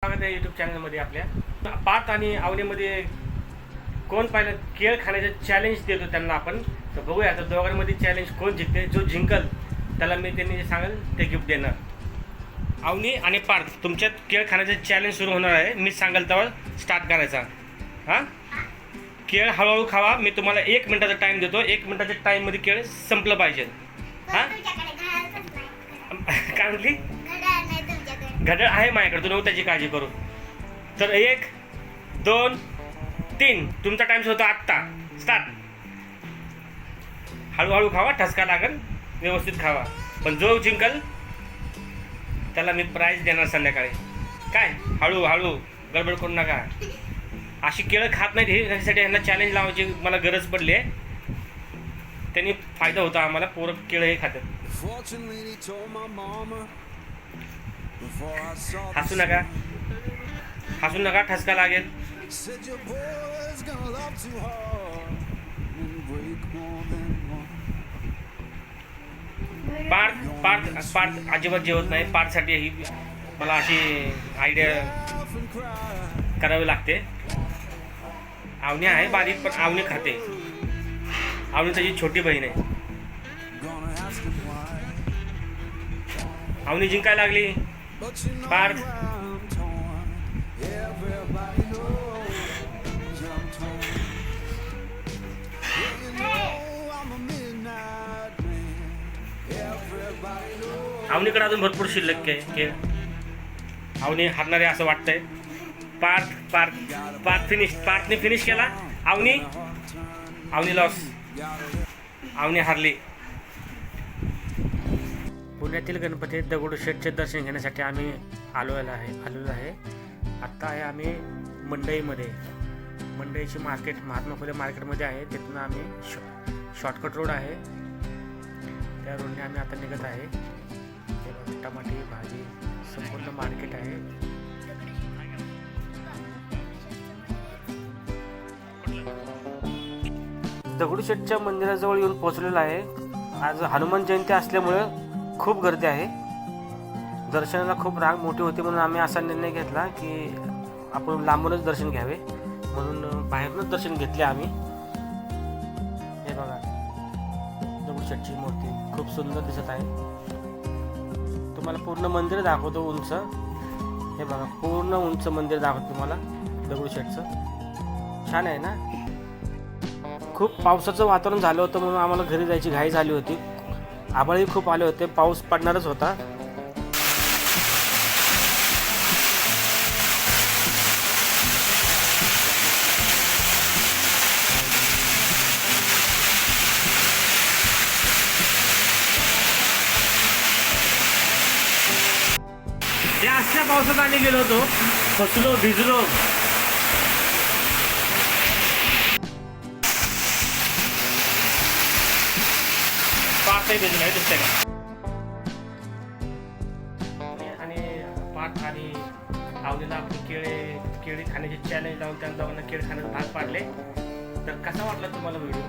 स्वागत आहे यूट्यूब चॅनलमध्ये आपल्या. पार्थ आणि आवनीमध्ये कोण पाहिलं केळ खाण्याचं चॅलेंज देतो त्यांना आपण. तर बघूया आता दोघांमध्ये चॅलेंज कोण जिंकते. जो जिंकल त्याला मी त्यांनी जे सांगेल ते गिफ्ट देणार. आवनी आणि पार्थ तुमच्यात केळ खाण्याचं चॅलेंज सुरू होणार आहे. मी सांगाल तेव्हा स्टार्ट करायचा. हां, केळ हळूहळू खावा. मी तुम्हाला 1 मिनिटाचा टाईम देतो. 1 मिनिटाच्या टाईममध्ये केळ संपलं पाहिजे. हां काय म्हटली? घड्याळ आहे माझ्याकडे, तू नको त्याची काळजी करू. तर 1 2 3 तुमचा टाइम होतो आत्ता. स्टार्ट. हळूहळू खावा, ठसका लागल, व्यवस्थित खावा. पण जो जिंकल त्याला मी प्राईज देणार संध्याकाळी. काय हळूहळू गडबड करू नका. अशी केळं खात नाहीत हे, त्यासाठी यांना चॅलेंज लावायची मला गरज पडली आहे. त्यांनी फायदा होता आम्हाला. पोरं केळं हे खातात. हसू नका, हसू नका, ठसका लागेल. पार्थ अजिबात जेवत नाही. पार्थसाठी ही मला अशी आयडिया करावी लागते. आवनी आहे बारीक, पण आवनी खाते. आवनी त्याची छोटी बहीण आहे. आवनी जिंकायला लागली. पार्थ आवनीकडे अजून भरपूर शिल्लक आहे. आवनी हारणारे असं वाटतंय. पार्थ फिनिश. पार्थने फिनिश केला. आवनी लॉस. आवनी हारली. पुण्यातील गणपती दगडूशेठचे दर्शन घेण्यासाठी आम्ही आलेलो आहे. आत्ता आहे आम्ही मंडईमध्ये. मंडईची मार्केट महात्मा फुले मार्केटमध्ये आहे. तिथून आम्ही शॉर्टकट रोड आहे, त्या रोडने आम्ही आता निघत आहे. टमाटे भाजी संपूर्ण मार्केट आहे. दगडूशेठच्या मंदिराजवळ येऊन पोहोचलेला आहे. आज हनुमान जयंती असल्यामुळं खूप गर्दी आहे. दर्शनाला खूप रांग मोठी होती, म्हणून आम्ही असा निर्णय घेतला की आपण लांबूनच दर्शन घ्यावे, म्हणून बाहेरूनच दर्शन घेतले आम्ही. हे बघा, दगडूशेठची मूर्ती खूप सुंदर दिसत आहे. तुम्हाला पूर्ण मंदिर दाखवतो उंच. हे बघा, पूर्ण उंच मंदिर दाखवतो तुम्हाला दगडूशेठचं. छान आहे ना. खूप पावसाचं वातावरण झालं होतं, म्हणून आम्हाला घरी जायची घाई झाली होती. आभाळही खूप आले होते, पाऊस पडणारच होता. या असल्या पावसात आम्ही गेलो होतो, फसलो, भिजलो. दिसतंय का? आणि पार्थ आणि आवनीला आपण केळी खाण्याचे चॅलेंज लावून त्यांना दोघांना केळी खाण्याचा भाग पाडले. तर कसा वाटला तुम्हाला व्हिडिओ?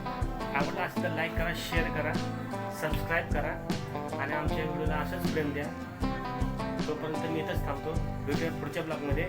आवडला असेल तर लाईक करा, शेअर करा, सबस्क्राईब करा आणि आमच्या व्हिडिओला असंच प्रेम द्या. तोपर्यंत मी इथंच थांबतो. भेटूया पुढच्या ब्लॉगमध्ये.